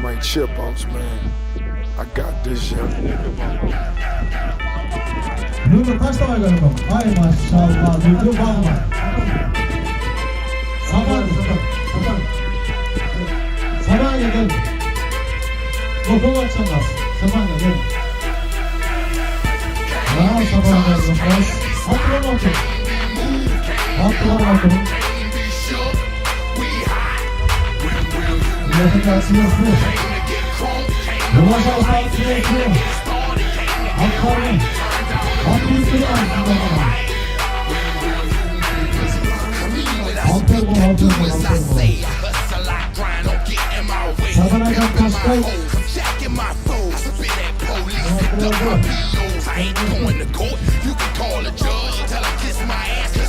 might chip outs, man. I got this, yeah. Nuku kaç tane galiba? Ay maşallah, Nuku bağlı. Samanya gel. Nuku açamaz. Samanya gel. Ya Samanya gel. Atlan otur. Atlan otur. Yaşayacaksınız mı? Yavaş yavaş Atlarım. Atlayıp Sabanaydan kaçtay. I ain't going to court. You can call a judge, tell him kiss my ass.